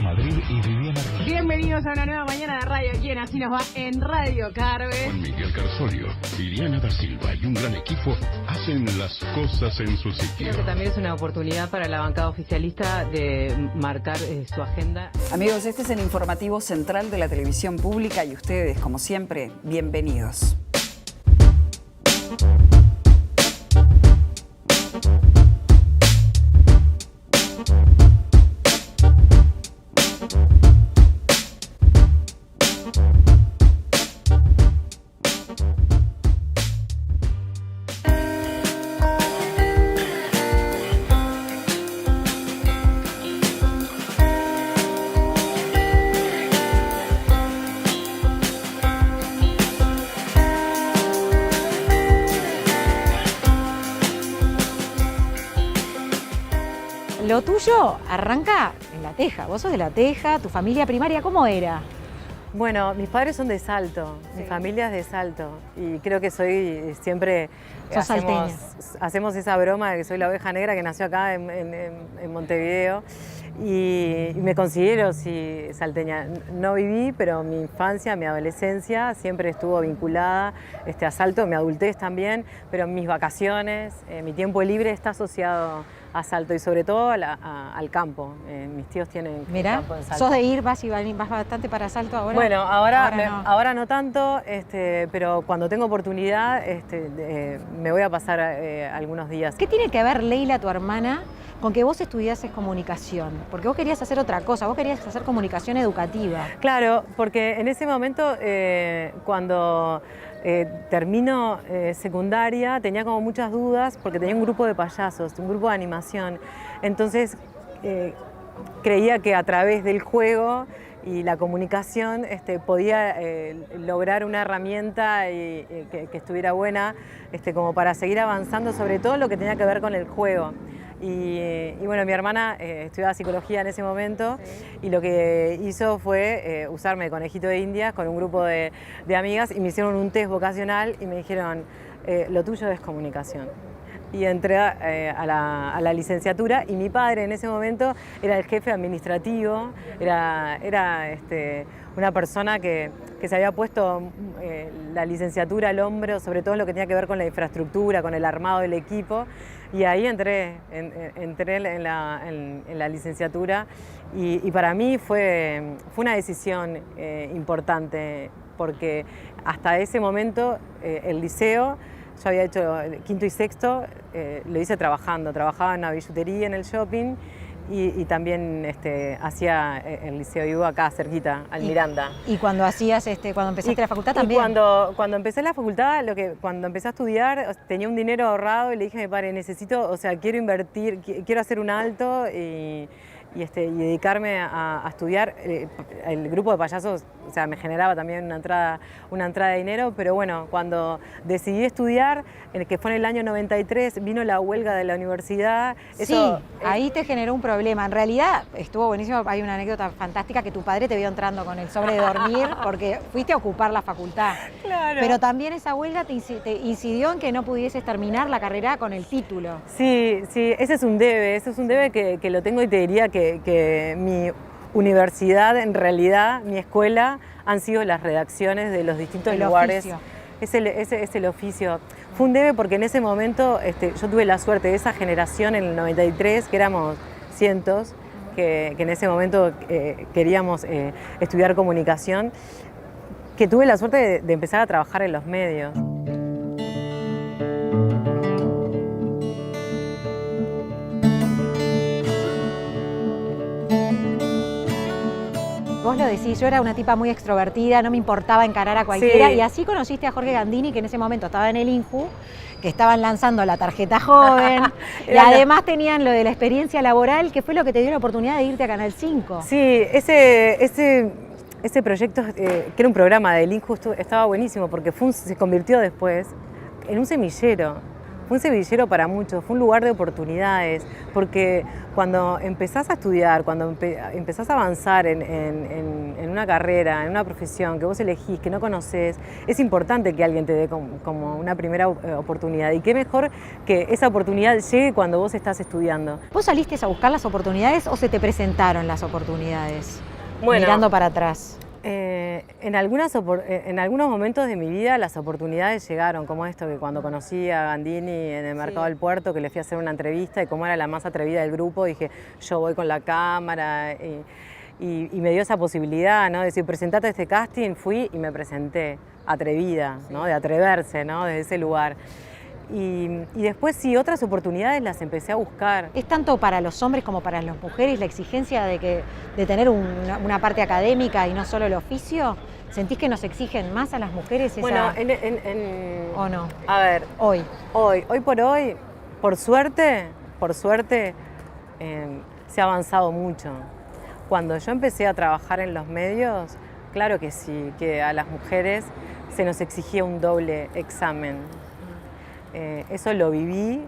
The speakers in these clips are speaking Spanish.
Jorge Madrid y Viviana Rodríguez. Bienvenidos a una nueva mañana de radio aquí en Así Nos Va en Radio Carve. Juan Miguel Carsolio, Liliana da Silva y un gran equipo hacen las cosas en su sitio. Creo que también es una oportunidad para la bancada oficialista de marcar su agenda. Amigos, este es el informativo central de la televisión pública y ustedes, como siempre, bienvenidos. Lo tuyo arranca en La Teja. Vos sos de La Teja, tu familia primaria, ¿cómo era? Bueno, mis padres son de Salto, mi familia es de Salto y creo que soy siempre... Sos salteña. Hacemos esa broma de que soy la oveja negra que nació acá en Montevideo y me considero salteña. No viví, pero mi infancia, mi adolescencia siempre estuvo vinculada a Salto, mi adultez también, pero mis vacaciones, mi tiempo libre está asociado a Salto y sobre todo al campo. Mis tíos tienen campo en Salto. ¿Sos de ir, vas bastante para Salto ahora? Bueno, ahora no tanto, pero cuando tengo oportunidad me voy a pasar algunos días. ¿Qué tiene que ver Leila, tu hermana, con que vos estudiases comunicación? Porque vos querías hacer otra cosa, vos querías hacer comunicación educativa. Claro, porque en ese momento, cuando termino secundaria, tenía como muchas dudas porque tenía un grupo de payasos, un grupo de animación. Entonces creía que a través del juego y la comunicación podía lograr una herramienta que estuviera buena como para seguir avanzando, sobre todo lo que tenía que ver con el juego. Y bueno, mi hermana estudiaba psicología en ese momento y lo que hizo fue usarme de conejito de Indias con un grupo de amigas y me hicieron un test vocacional y me dijeron, lo tuyo es comunicación. Y entré a la licenciatura y mi padre en ese momento era el jefe administrativo, era una persona que se había puesto la licenciatura al hombro, sobre todo en lo que tenía que ver con la infraestructura, con el armado del equipo, y ahí entré en la licenciatura y para mí fue una decisión importante porque hasta ese momento el liceo, yo había hecho quinto y sexto, lo hice trabajaba en una billutería en el shopping y también hacía el liceo Ivo acá cerquita, al Miranda. ¿Y cuando cuando empezaste la facultad también? Y cuando empecé la facultad, cuando empecé a estudiar, tenía un dinero ahorrado y le dije a mi padre, quiero invertir, quiero hacer un alto y dedicarme a estudiar. El grupo de payasos, me generaba también una entrada de dinero, pero bueno, cuando decidí estudiar, que fue en el año 93, vino la huelga de la universidad. Ahí te generó un problema. En realidad estuvo buenísimo, hay una anécdota fantástica que tu padre te vio entrando con el sobre de dormir porque fuiste a ocupar la facultad. Claro. Pero también esa huelga te incidió en que no pudieses terminar la carrera con el título. Sí, ese es un debe que lo tengo y te diría que mi universidad, en realidad, mi escuela, han sido las redacciones de los distintos lugares. Es el oficio. Fue un debe porque en ese momento yo tuve la suerte de esa generación en el 93, que éramos cientos, que en ese momento queríamos estudiar comunicación, que tuve la suerte de empezar a trabajar en los medios. Vos lo decís, yo era una tipa muy extrovertida, no me importaba encarar a cualquiera, y así conociste a Jorge Gandini, que en ese momento estaba en el INJU, que estaban lanzando la tarjeta joven, y además tenían lo de la experiencia laboral, que fue lo que te dio la oportunidad de irte a Canal 5. Sí, ese proyecto, que era un programa del INJU, estaba buenísimo, porque se convirtió después en un semillero. fue un semillero para muchos, fue un lugar de oportunidades, porque cuando empezás a estudiar, cuando empezás a avanzar en una carrera, en una profesión que vos elegís, que no conocés, es importante que alguien te dé como una primera oportunidad. Y qué mejor que esa oportunidad llegue cuando vos estás estudiando. ¿Vos saliste a buscar las oportunidades o se te presentaron las oportunidades? Bueno, mirando para atrás. En algunos momentos de mi vida las oportunidades llegaron, como esto que cuando conocí a Gandini en el mercado del Puerto, que le fui a hacer una entrevista y como era la más atrevida del grupo, dije, yo voy con la cámara y me dio esa posibilidad, ¿no? De decir, presentate a este casting, fui y me presenté, atrevida, ¿no? De atreverse, ¿no? Desde ese lugar. Y después sí, otras oportunidades las empecé a buscar. ¿Es tanto para los hombres como para las mujeres la exigencia de tener una parte académica y no solo el oficio? ¿Sentís que nos exigen más a las mujeres esa... Bueno, ¿o no? A ver, hoy por hoy, por suerte, se ha avanzado mucho. Cuando yo empecé a trabajar en los medios, claro que sí, que a las mujeres se nos exigía un doble examen. Eso lo viví,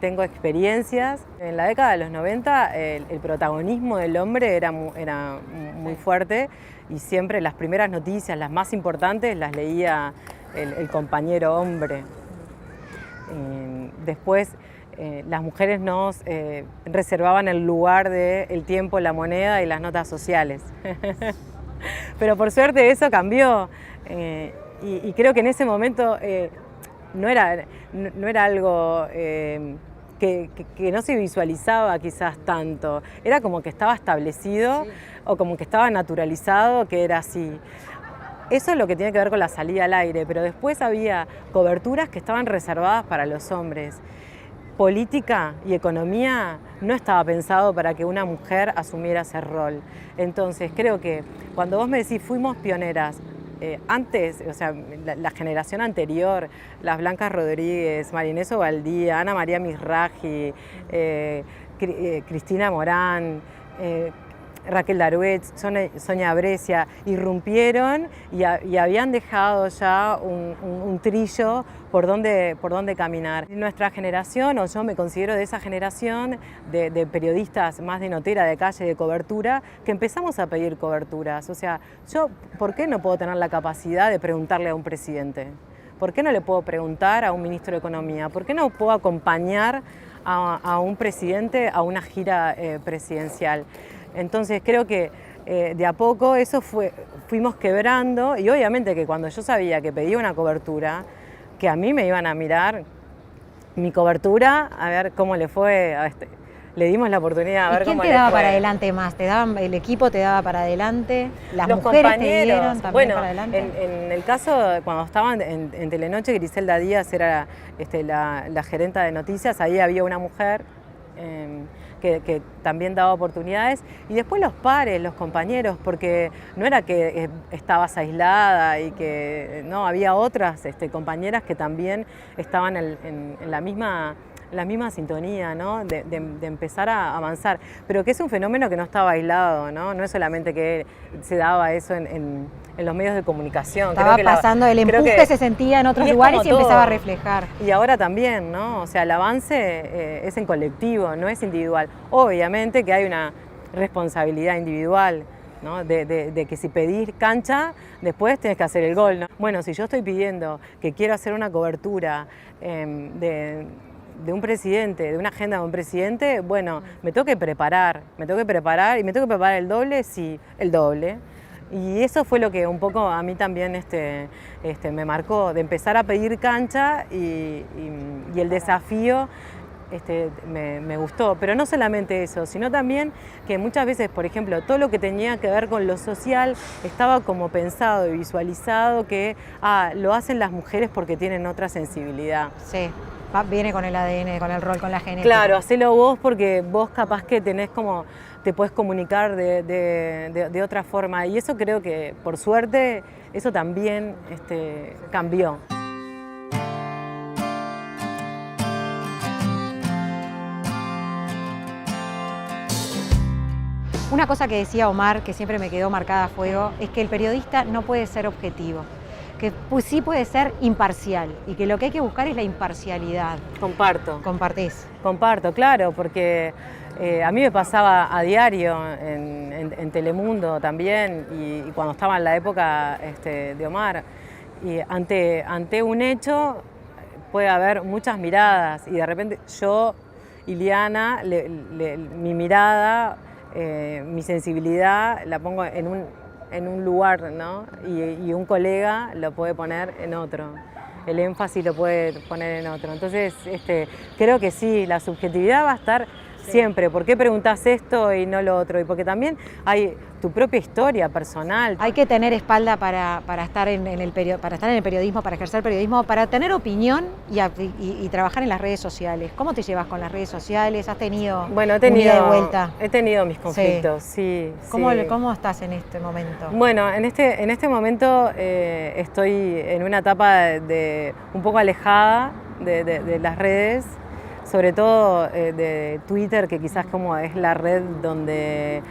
tengo experiencias. En la década de los 90 el protagonismo del hombre era muy fuerte y siempre las primeras noticias, las más importantes, las leía el compañero hombre. Después las mujeres nos reservaban el lugar del tiempo, la moneda y las notas sociales. Pero por suerte eso cambió y creo que en ese momento no era algo que no se visualizaba quizás tanto, era como que estaba establecido o como que estaba naturalizado que era así. Eso es lo que tiene que ver con la salida al aire, pero después había coberturas que estaban reservadas para los hombres. Política y economía no estaba pensado para que una mujer asumiera ese rol. Entonces creo que cuando vos me decís fuimos pioneras, antes, o sea, la generación anterior, las Blancas Rodríguez, Marinés Ovaldía, Ana María Mizrahi, Cristina Morán, Raquel Daruet, Sonia Brescia, irrumpieron y habían dejado ya un trillo por dónde caminar. Nuestra generación, o yo me considero de esa generación de periodistas más de notera, de calle, de cobertura, que empezamos a pedir coberturas. O sea, yo, ¿por qué no puedo tener la capacidad de preguntarle a un presidente? ¿Por qué no le puedo preguntar a un ministro de Economía? ¿Por qué no puedo acompañar a un presidente a una gira presidencial? Entonces creo que de a poco eso fuimos quebrando y obviamente que cuando yo sabía que pedía una cobertura, que a mí me iban a mirar mi cobertura, a ver cómo le fue, le dimos la oportunidad, a ver cómo le fue. ¿Quién te daba para adelante más? ¿El equipo te daba para adelante? ¿Las Los mujeres compañeros te dieron también para adelante? En el caso, cuando estaban en Telenoche, Griselda Díaz era la gerenta de noticias, ahí había una mujer que también daba oportunidades, y después los pares, los compañeros, porque no era que estabas aislada y que no, había otras compañeras que también estaban en la misma sintonía, ¿no? de empezar a avanzar, pero que es un fenómeno que no estaba aislado, no es solamente que se daba eso en los medios de comunicación. Estaba pasando, el empuje se sentía en otros lugares y empezaba a reflejar. Y ahora también, ¿no? O sea, el avance es en colectivo, no es individual. Obviamente que hay una responsabilidad individual, ¿no? De que si pedís cancha, después tenés que hacer el gol, ¿no? Bueno, si yo estoy pidiendo que quiero hacer una cobertura de un presidente, de una agenda de un presidente, bueno, me tengo que preparar y me tengo que preparar el doble, sí, el doble. Y eso fue lo que un poco a mí también me marcó, de empezar a pedir cancha y el desafío me gustó. Pero no solamente eso, sino también que muchas veces, por ejemplo, todo lo que tenía que ver con lo social estaba como pensado y visualizado que lo hacen las mujeres porque tienen otra sensibilidad. Sí. Viene con el ADN, con el rol, con la genética. Claro, hacelo vos porque vos capaz que tenés como, te podés comunicar de otra forma y eso creo que por suerte eso también cambió. Una cosa que decía Omar, que siempre me quedó marcada a fuego, es que el periodista no puede ser objetivo. que pues, sí puede ser imparcial y que lo que hay que buscar es la imparcialidad. Comparto. ¿Compartís? Comparto, claro, porque a mí me pasaba a diario en Telemundo también y cuando estaba en la época de Omar. Y ante un hecho puede haber muchas miradas y de repente yo, Ileana, mi mirada, mi sensibilidad la pongo en un lugar, ¿no? Y un colega lo puede poner en otro. El énfasis lo puede poner en otro. Entonces, creo que sí, la subjetividad va a estar siempre. ¿Por qué preguntás esto y no lo otro? Y porque también hay tu propia historia personal. Hay que tener espalda para estar en el periodismo, para ejercer periodismo, para tener opinión y trabajar en las redes sociales. ¿Cómo te llevas con las redes sociales? ¿Has tenido un ida y vuelta? He tenido mis conflictos, sí. ¿Cómo estás en este momento? Bueno, en este momento estoy en una etapa un poco alejada de las redes, sobre todo de Twitter, que quizás como es la red donde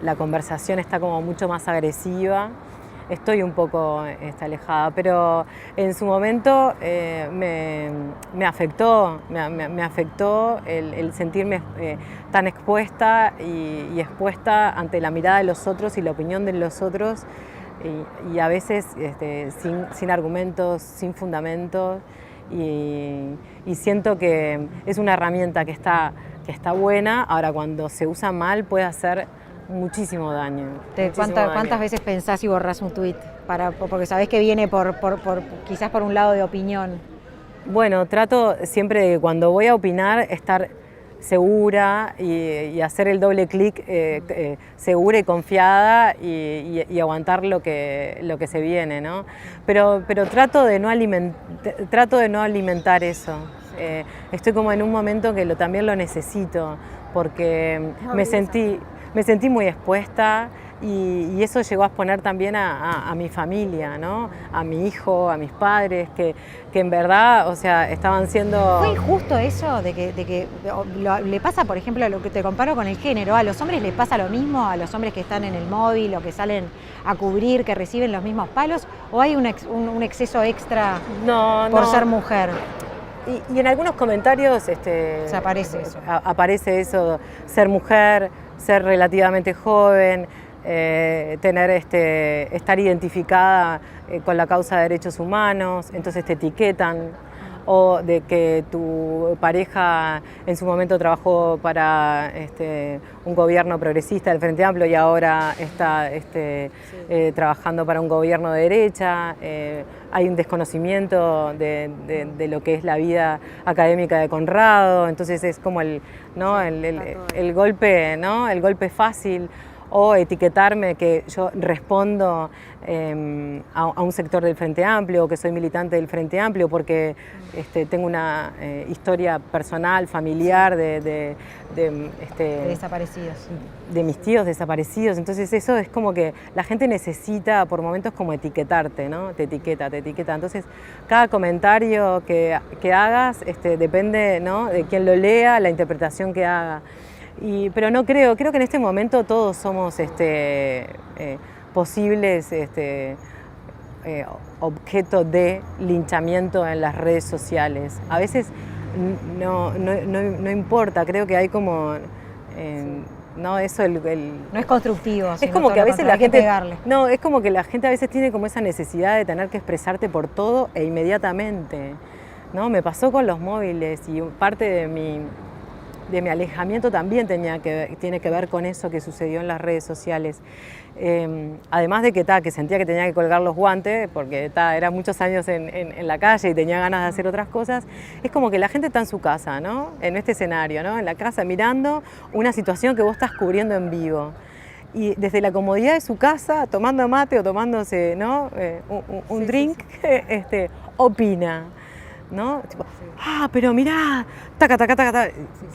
la conversación está como mucho más agresiva. Estoy un poco alejada, pero en su momento me afectó el sentirme tan expuesta y expuesta ante la mirada de los otros y la opinión de los otros y a veces sin argumentos, sin fundamentos. Y siento que es una herramienta que está buena, ahora cuando se usa mal puede hacer muchísimo daño. ¿Cuántas veces pensás y borrás un tuit? Porque sabés que viene quizás por un lado de opinión. Bueno, trato siempre de cuando voy a opinar estar segura y hacer el doble clic segura y confiada y aguantar lo que se viene, ¿no? Pero trato de no alimentar eso. Estoy como en un momento que también lo necesito porque me sentí muy expuesta y eso llegó a exponer también a mi familia, ¿no? A mi hijo, a mis padres, que en verdad, o sea, estaban siendo... ¿Fue injusto eso de que le pasa, por ejemplo, lo que te comparo con el género? ¿A los hombres les pasa lo mismo? ¿A los hombres que están en el móvil o que salen a cubrir, que reciben los mismos palos? ¿O hay un exceso extra por ser mujer? Y en algunos comentarios aparece eso, ser mujer, ser relativamente joven, estar identificada con la causa de derechos humanos, entonces te etiquetan, o de que tu pareja en su momento trabajó para un gobierno progresista del Frente Amplio y ahora está trabajando para un gobierno de derecha. Hay un desconocimiento de lo que es la vida académica de Conrado, entonces es como el golpe, ¿no? El golpe fácil. O etiquetarme que yo respondo a un sector del Frente Amplio, o que soy militante del Frente Amplio, porque tengo una historia personal, familiar de desaparecidos. De mis tíos desaparecidos. Entonces eso es como que la gente necesita por momentos como etiquetarte, ¿no? Te etiqueta. Entonces cada comentario que hagas depende, ¿no? De quién lo lea, la interpretación que haga. Pero no creo que en este momento todos somos posibles objeto de linchamiento en las redes sociales. A veces no importa, creo que hay como... no, eso no es constructivo. Es como que a veces la gente... No, es como que la gente a veces tiene como esa necesidad de tener que expresarte por todo e inmediatamente, ¿no? Me pasó con los móviles y parte de mi alejamiento también tiene que ver con eso que sucedió en las redes sociales. Además de que sentía que tenía que colgar los guantes, porque era muchos años en la calle y tenía ganas de hacer otras cosas, es como que la gente está en su casa, ¿no? En este escenario, ¿no? En la casa mirando una situación que vos estás cubriendo en vivo. Y desde la comodidad de su casa, tomando mate o tomándose, ¿no? un drink, opina, ¿no? Tipo, pero mirá, taca.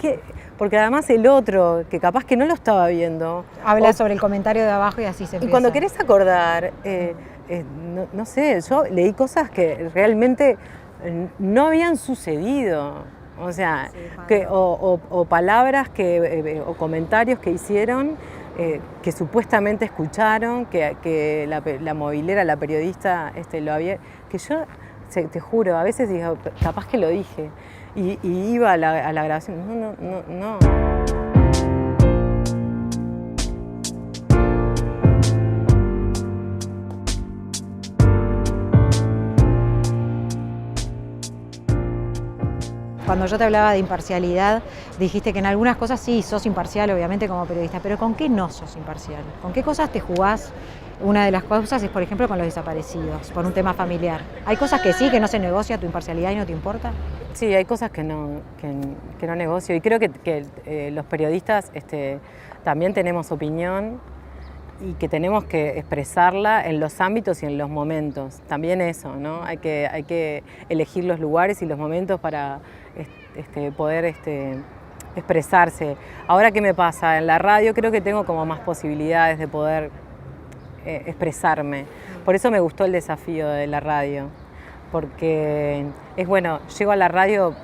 ¿Qué? Porque además el otro, que capaz que no lo estaba viendo... Habla sobre el comentario de abajo y así se empieza. Y cuando querés acordar, no sé, yo leí cosas que realmente no habían sucedido. O sea, o palabras o comentarios que hicieron que supuestamente escucharon, que la movilera, la periodista, lo había... Que yo, te juro, a veces digo, capaz que lo dije. Y iba a la grabación. No. Cuando yo te hablaba de imparcialidad, dijiste que en algunas cosas sí sos imparcial, obviamente, como periodista, pero ¿con qué no sos imparcial? ¿Con qué cosas te jugás? Una de las cosas es, por ejemplo, con los desaparecidos, por un tema familiar. ¿Hay cosas que sí, que no se negocia tu imparcialidad y no te importa? Sí, hay cosas que no negocio, y creo que los periodistas también tenemos opinión y que tenemos que expresarla en los ámbitos y en los momentos. También eso, ¿no? Hay que elegir los lugares y los momentos para poder expresarse. Ahora, ¿qué me pasa? En la radio creo que tengo como más posibilidades de poder expresarme. Por eso me gustó el desafío de la radio, porque es bueno, llego a la radio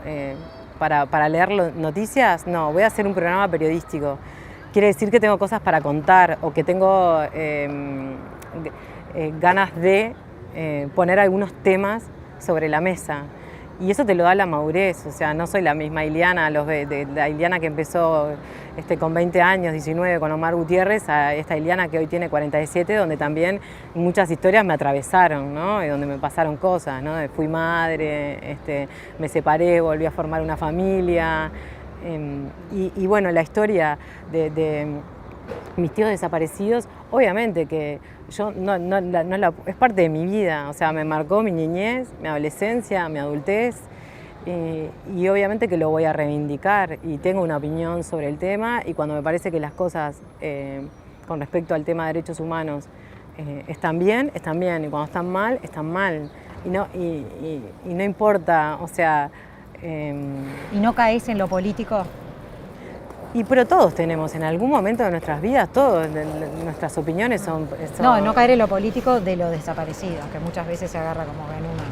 para leer noticias, no, voy a hacer un programa periodístico. Quiere decir que tengo cosas para contar o que tengo ganas de poner algunos temas sobre la mesa. Y eso te lo da la madurez, o sea, no soy la misma Iliana, la Iliana que empezó con 20 años, 19, con Omar Gutiérrez, a esta Iliana que hoy tiene 47, donde también muchas historias me atravesaron, ¿no? Y donde me pasaron cosas, ¿no? Fui madre, me separé, volví a formar una familia. Y bueno, la historia de mis tíos desaparecidos, obviamente que yo es parte de mi vida, o sea, me marcó mi niñez, mi adolescencia, mi adultez, y obviamente que lo voy a reivindicar y tengo una opinión sobre el tema, y cuando me parece que las cosas con respecto al tema de derechos humanos están bien, y cuando están mal, y no importa, o sea... ¿Y no caes en lo político? Pero todos tenemos en algún momento de nuestras vidas, nuestras opiniones son... No caer en lo político de los desaparecidos, que muchas veces se agarra como en una...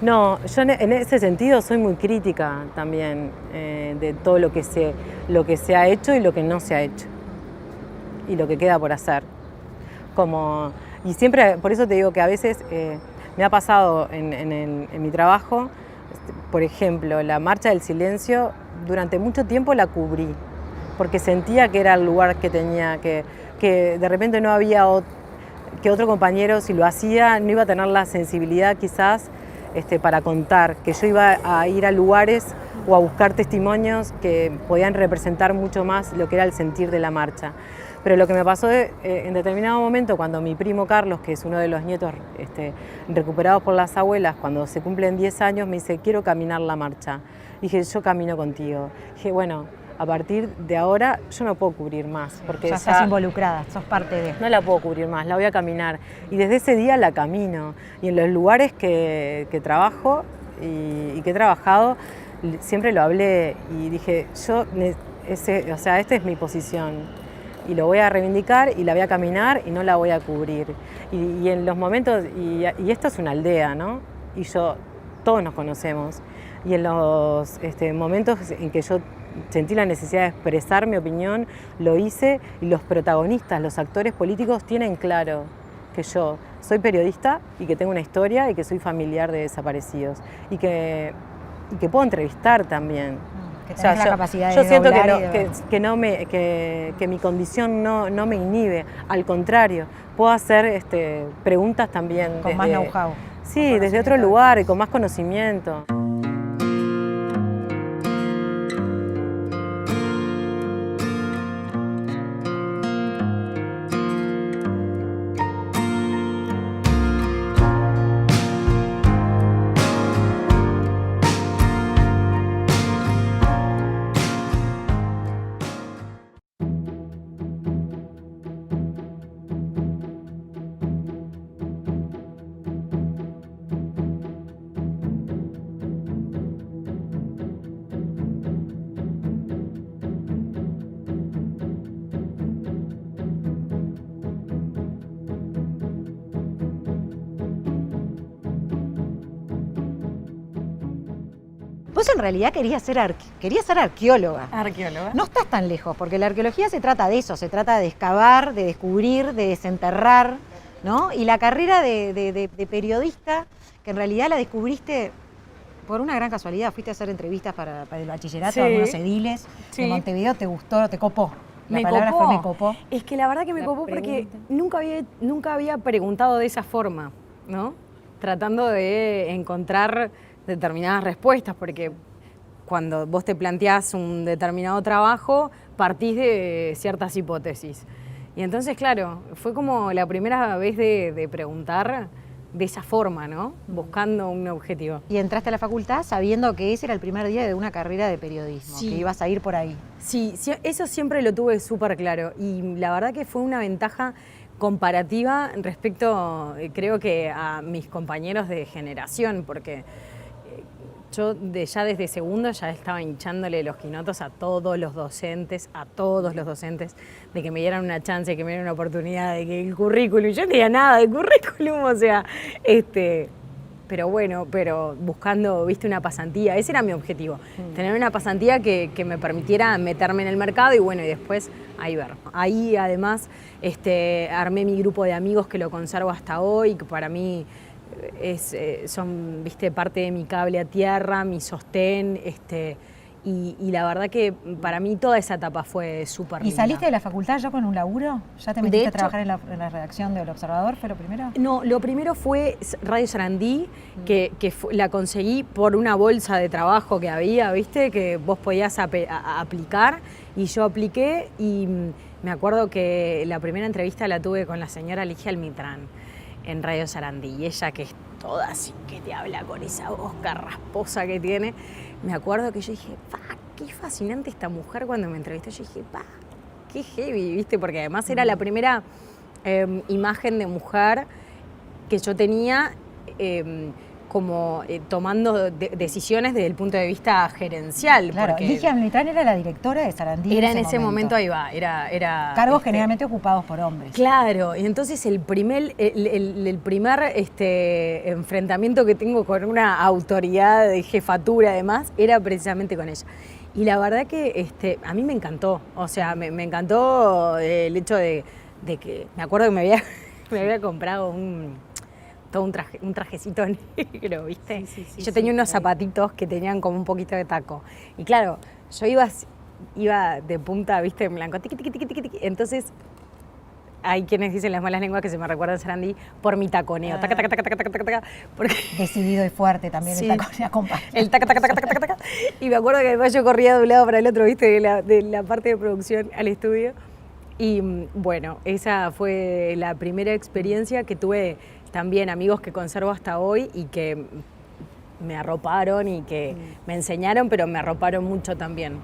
No, yo en ese sentido soy muy crítica también de todo lo que se ha hecho y lo que no se ha hecho, y lo que queda por hacer. Y siempre, por eso te digo que a veces me ha pasado en mi trabajo, por ejemplo, la Marcha del Silencio, durante mucho tiempo la cubrí, porque sentía que era el lugar que tenía, que de repente no había que otro compañero, si lo hacía, no iba a tener la sensibilidad quizás para contar, que yo iba a ir a lugares o a buscar testimonios que podían representar mucho más lo que era el sentir de la marcha. Pero lo que me pasó en determinado momento, cuando mi primo Carlos, que es uno de los nietos recuperados por las abuelas, cuando se cumplen 10 años, me dice, quiero caminar la marcha. Dije, yo camino contigo. Dije, bueno, a partir de ahora yo no puedo cubrir más. Porque ya estás involucrada, sos parte de... No la puedo cubrir más, la voy a caminar. Y desde ese día la camino. Y en los lugares que trabajo y que he trabajado, siempre lo hablé y dije, esta es mi posición. Y lo voy a reivindicar y la voy a caminar y no la voy a cubrir. Y en los momentos, y esto es una aldea, ¿no? Y todos nos conocemos. Y en los momentos en que yo sentí la necesidad de expresar mi opinión, lo hice, y los protagonistas, los actores políticos tienen claro que yo soy periodista y que tengo una historia y que soy familiar de desaparecidos. Y que puedo entrevistar también. Que tenés la capacidad de yo siento que mi condición no me inhibe, al contrario, puedo hacer preguntas también. Con más know-how. Sí, desde otro lugar y con más conocimiento. Vos en realidad querías ser arqueóloga. Arqueóloga. No estás tan lejos, porque la arqueología se trata de eso, se trata de excavar, de descubrir, de desenterrar, ¿no? Y la carrera de periodista, que en realidad la descubriste por una gran casualidad, fuiste a hacer entrevistas para el bachillerato a algunos ediles de Montevideo, ¿te gustó, te copó? La palabra fue me copó. Es que la verdad que me copó porque nunca había preguntado de esa forma, ¿no? Tratando de encontrar determinadas respuestas, porque cuando vos te planteás un determinado trabajo, partís de ciertas hipótesis. Y entonces, claro, fue como la primera vez de preguntar de esa forma, ¿no? Buscando un objetivo. Y entraste a la facultad sabiendo que ese era el primer día de una carrera de periodismo, que ibas a ir por ahí. Sí, eso siempre lo tuve súper claro. Y la verdad que fue una ventaja comparativa respecto, creo que a mis compañeros de generación, porque yo ya desde segundo ya estaba hinchándole los quinotos a todos los docentes, de que me dieran una chance, que me dieran una oportunidad, de que el currículum, yo no tenía nada de currículum, o sea, pero bueno, buscando, viste, una pasantía, ese era mi objetivo, tener una pasantía que me permitiera meterme en el mercado y bueno, y después ahí ver. Ahí además armé mi grupo de amigos que lo conservo hasta hoy, que para mí son, viste, parte de mi cable a tierra, mi sostén, y la verdad que para mí toda esa etapa fue súper linda. ¿Y saliste de la facultad ya con un laburo? ¿Ya te metiste a trabajar en la redacción del Observador? ¿Fue lo primero? No, lo primero fue Radio Sarandí, que la conseguí por una bolsa de trabajo que había, viste, que vos podías aplicar, y yo apliqué, y me acuerdo que la primera entrevista la tuve con la señora Ligia Almitrán en Radio Sarandí, y ella, que es toda así, que te habla con esa voz carrasposa que tiene, me acuerdo que yo dije, qué fascinante esta mujer. Cuando me entrevistó yo dije, qué heavy, ¿viste? Porque además era la primera imagen de mujer que yo tenía tomando decisiones desde el punto de vista gerencial. Claro, Ligia Almitrán era la directora de Sarandí. Era en ese momento, ahí va, era cargos generalmente ocupados por hombres. Claro, y entonces el primer enfrentamiento que tengo con una autoridad de jefatura además era precisamente con ella. Y la verdad que a mí me encantó, o sea, me encantó el hecho de que, me acuerdo que me había comprado un trajecito negro, ¿viste? Sí, y yo tenía unos zapatitos que tenían como un poquito de taco. Y claro, yo iba de punta, ¿viste? En blanco, tiqui, tiqui, tiqui, tiqui, tiqui. Entonces, hay quienes dicen las malas lenguas que se me recuerdan Sarandí por mi taconeo. Taca, taca, taca, taca, taca, taca, taca, porque... Decidido y fuerte también, sí. El taconeo acompaña. El taca, taca, taca, taca, taca, taca. Y me acuerdo que además yo corría de un lado para el otro, ¿viste? De la parte de producción al estudio. Y bueno, esa fue la primera experiencia que tuve. También amigos que conservo hasta hoy y que me arroparon y que me enseñaron, pero me arroparon mucho también.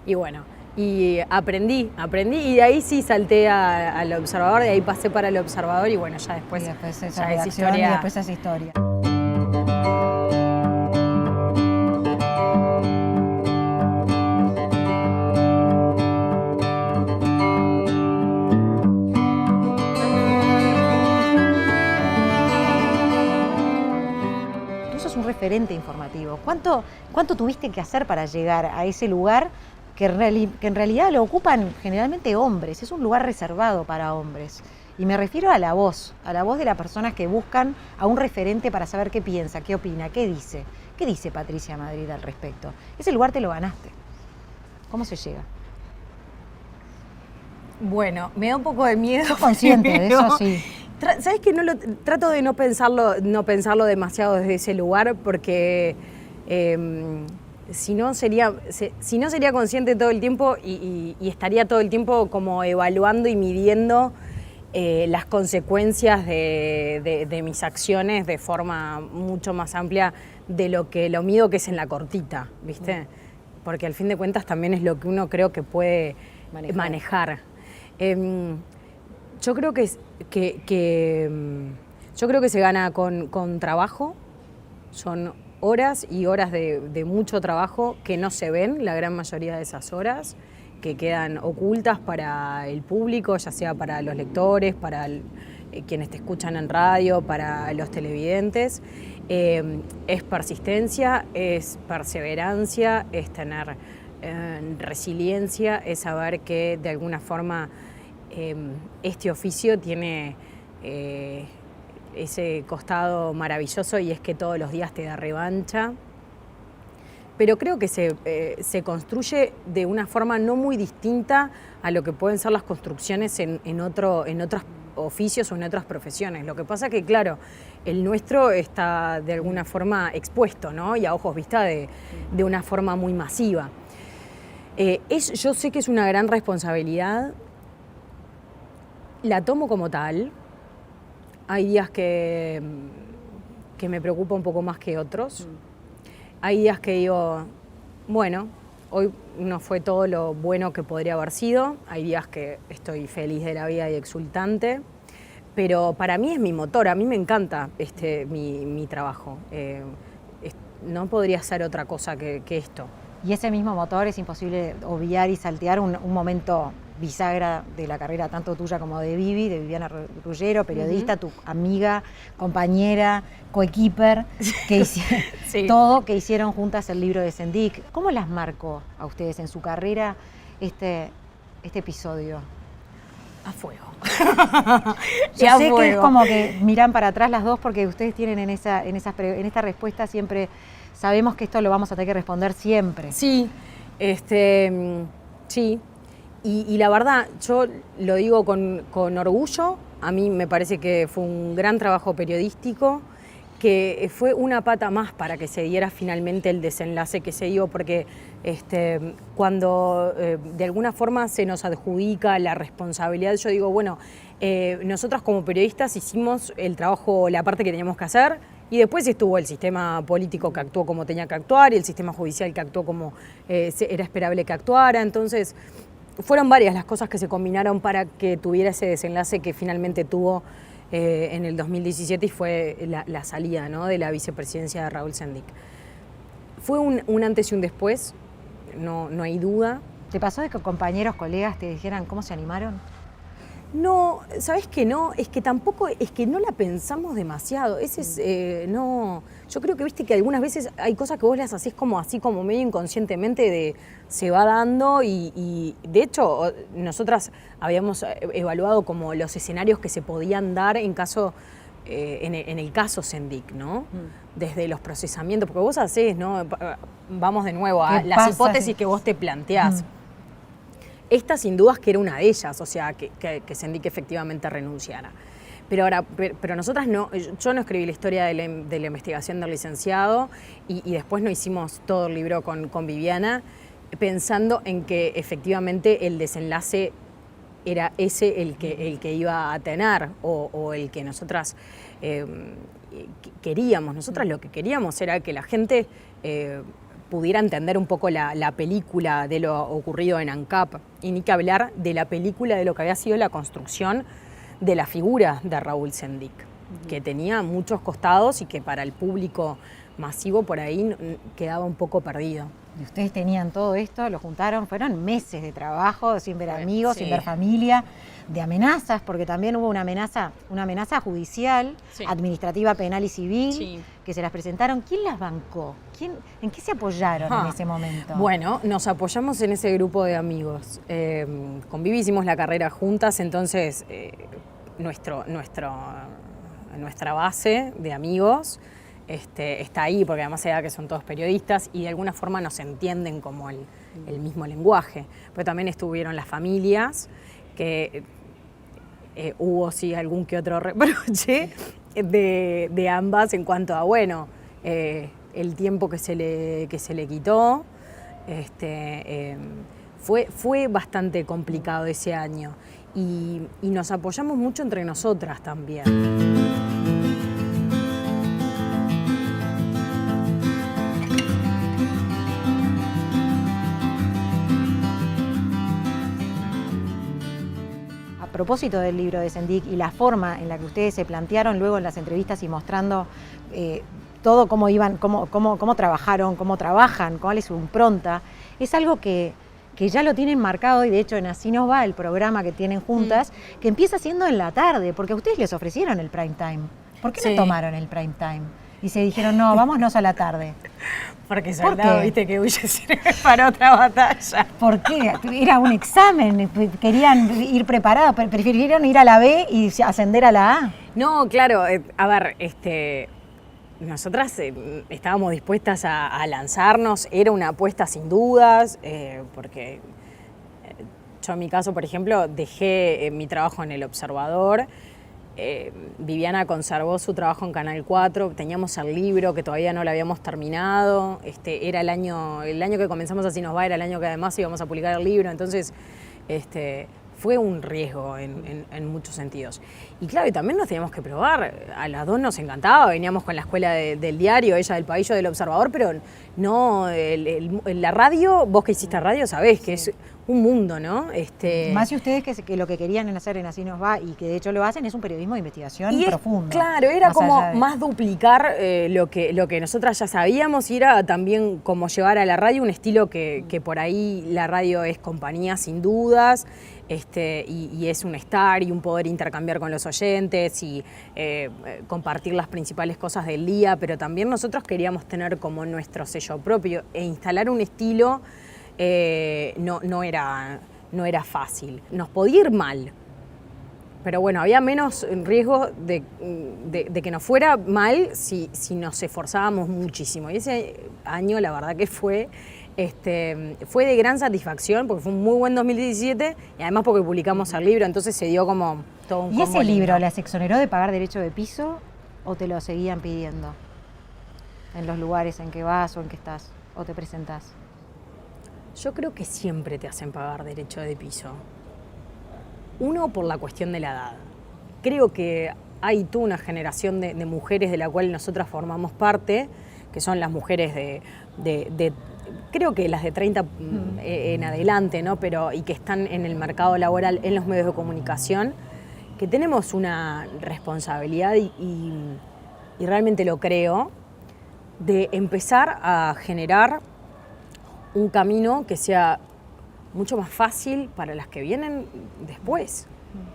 Y bueno, y aprendí y de ahí sí salté al Observador, de ahí pasé para el Observador y bueno, ya después esa ya es historia. Y después esa historia. Referente informativo. ¿Cuánto tuviste que hacer para llegar a ese lugar que en realidad lo ocupan generalmente hombres? Es un lugar reservado para hombres. Y me refiero a la voz de las personas que buscan a un referente para saber qué piensa, qué opina, qué dice. ¿Qué dice Patricia Madrid al respecto? Ese lugar te lo ganaste. ¿Cómo se llega? Bueno, me da un poco de miedo. Sos consciente de eso, sí. ¿Sabes que trato de no pensarlo demasiado desde ese lugar? Porque si no sería consciente todo el tiempo y estaría todo el tiempo como evaluando y midiendo las consecuencias de mis acciones de forma mucho más amplia de lo mío que es en la cortita, ¿viste? Porque al fin de cuentas también es lo que uno creo que puede manejar. Yo creo que se gana con trabajo. Son horas y horas de mucho trabajo que no se ven, la gran mayoría de esas horas, que quedan ocultas para el público, ya sea para los lectores, para quienes te escuchan en radio, para los televidentes, es persistencia, es perseverancia, es tener resiliencia, es saber que de alguna forma este oficio tiene ese costado maravilloso y es que todos los días te da revancha. Pero creo que se construye de una forma no muy distinta a lo que pueden ser las construcciones en otros oficios o en otras profesiones. Lo que pasa que, claro, el nuestro está de alguna forma expuesto, ¿no? Y a ojos vista de una forma muy masiva. Yo sé que es una gran responsabilidad, la tomo como tal. Hay días que me preocupa un poco más que otros. Hay días que digo, bueno, hoy no fue todo lo bueno que podría haber sido. Hay días que estoy feliz de la vida y exultante. Pero para mí es mi motor, a mí me encanta mi trabajo. No podría ser otra cosa que esto. Y ese mismo motor es imposible obviar y saltear un momento bisagra de la carrera tanto tuya como de Vivi, de Viviana Ruggiero, periodista, tu amiga, compañera, coequiper, que Sí. todo, que hicieron juntas el libro de Sendik. ¿Cómo las marcó a ustedes en su carrera este episodio? A fuego. Yo sé que es como que miran para atrás las dos porque ustedes tienen en esta respuesta siempre, sabemos que esto lo vamos a tener que responder siempre. Sí, sí. Y la verdad, yo lo digo con orgullo, a mí me parece que fue un gran trabajo periodístico, que fue una pata más para que se diera finalmente el desenlace que se dio, porque cuando de alguna forma se nos adjudica la responsabilidad, yo digo, bueno, nosotros como periodistas hicimos el trabajo, la parte que teníamos que hacer, y después estuvo el sistema político que actuó como tenía que actuar, y el sistema judicial que actuó como era esperable que actuara, entonces fueron varias las cosas que se combinaron para que tuviera ese desenlace que finalmente tuvo en el 2017 y fue la salida, ¿no?, de la vicepresidencia de Raúl Sendik. Fue un antes y un después, no hay duda. ¿Te pasó de que compañeros, colegas te dijeran cómo se animaron? No, ¿sabés qué no? Es que tampoco, es que no la pensamos demasiado. Ese es, no, yo creo que viste que algunas veces hay cosas que vos las hacés como así, como medio inconscientemente, se va dando y de hecho nosotras habíamos evaluado como los escenarios que se podían dar en caso, en el caso Sendik, ¿no? Desde los procesamientos, porque vos hacés, ¿no? Vamos de nuevo a las hipótesis que vos te planteás. Esta sin dudas que era una de ellas, o sea, que Sendik efectivamente renunciara. Pero nosotras no, yo no escribí la historia de la investigación del licenciado y después no hicimos todo el libro con Viviana, pensando en que efectivamente el desenlace era ese el que iba a tener o el que nosotras queríamos. Nosotras lo que queríamos era que la gente pudiera entender un poco la película de lo ocurrido en ANCAP y ni que hablar de la película de lo que había sido la construcción de la figura de Raúl Sendik, que tenía muchos costados y que para el público masivo por ahí quedaba un poco perdido. Y ustedes tenían todo esto, lo juntaron, fueron meses de trabajo, sin ver amigos, sí, sin ver familia, de amenazas, porque también hubo una amenaza judicial, sí, administrativa, penal y civil, sí, que se las presentaron. ¿Quién las bancó? ¿En qué se apoyaron en ese momento? Bueno, nos apoyamos en ese grupo de amigos. Con Vivi hicimos la carrera juntas, entonces nuestra base de amigos está ahí, porque además se da que son todos periodistas y de alguna forma nos entienden como el mismo lenguaje. Pero también estuvieron las familias, que hubo sí algún que otro reproche de ambas en cuanto a, bueno, el tiempo que se le quitó. Fue bastante complicado ese año y nos apoyamos mucho entre nosotras también. A propósito del libro de Sendik y la forma en la que ustedes se plantearon luego en las entrevistas y mostrando todo cómo iban, cómo trabajaron, cómo trabajan, cuál es su impronta, es algo que que ya lo tienen marcado, y de hecho en Así Nos Va, el programa que tienen juntas, que empieza siendo en la tarde, porque a ustedes les ofrecieron el prime time. ¿Por qué no tomaron el prime time? Y se dijeron, no, vámonos a la tarde. Porque soldado, viste que huye para otra batalla. ¿Por qué? Era un examen, querían ir preparados, prefirieron ir a la B y ascender a la A. No, claro, a ver, nosotras estábamos dispuestas a lanzarnos, era una apuesta sin dudas, porque yo en mi caso, por ejemplo, dejé mi trabajo en El Observador, Viviana conservó su trabajo en Canal 4, teníamos el libro que todavía no lo habíamos terminado, era el año que comenzamos Así Nos Va, era el año que además íbamos a publicar el libro, entonces fue un riesgo en muchos sentidos. Y claro, y también nos teníamos que probar, a las dos nos encantaba, veníamos con la escuela del diario, ella del País, yo del Observador, pero no, la radio, vos que hiciste radio sabés que es un mundo, ¿no? Más si ustedes que lo que querían hacer en Así Nos Va, y que de hecho lo hacen, es un periodismo de investigación profundo. Claro, era como más duplicar lo que nosotras ya sabíamos, y era también como llevar a la radio un estilo que por ahí la radio es compañía sin dudas, y es un estar y un poder intercambiar con los oyentes y compartir las principales cosas del día, pero también nosotros queríamos tener como nuestro sello propio e instalar un estilo. No era fácil. Nos podía ir mal, pero bueno, había menos riesgo de que nos fuera mal si nos esforzábamos muchísimo. Y ese año la verdad que fue de gran satisfacción, porque fue un muy buen 2017 y además porque publicamos el libro, entonces se dio como todo un combo. ¿Y ese lindo. libro las exoneró de pagar derecho de piso o te lo seguían pidiendo en los lugares en que vas o en que estás o te presentás? Yo creo que siempre te hacen pagar derecho de piso. Uno, por la cuestión de la edad. Creo que hay toda una generación de mujeres de la cual nosotras formamos parte, que son las mujeres de creo que las de 30 en adelante, ¿no? Y que están en el mercado laboral, en los medios de comunicación, que tenemos una responsabilidad y realmente lo creo, de empezar a generar un camino que sea mucho más fácil para las que vienen después.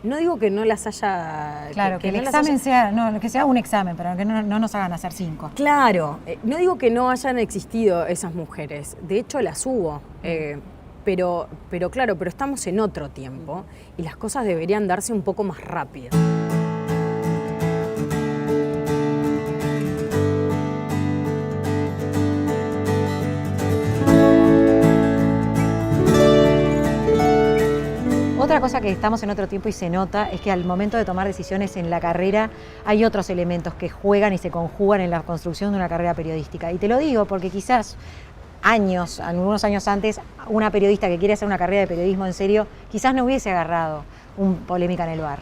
No digo que no las haya... Claro, que el examen sea, no, que sea un examen, pero que no nos hagan hacer 5. Claro, no digo que no hayan existido esas mujeres, de hecho las hubo, pero claro, pero estamos en otro tiempo y las cosas deberían darse un poco más rápido. Otra cosa que estamos en otro tiempo y se nota es que al momento de tomar decisiones en la carrera hay otros elementos que juegan y se conjugan en la construcción de una carrera periodística. Y te lo digo porque quizás algunos años antes, una periodista que quiere hacer una carrera de periodismo en serio, quizás no hubiese agarrado un Polémica en el Bar.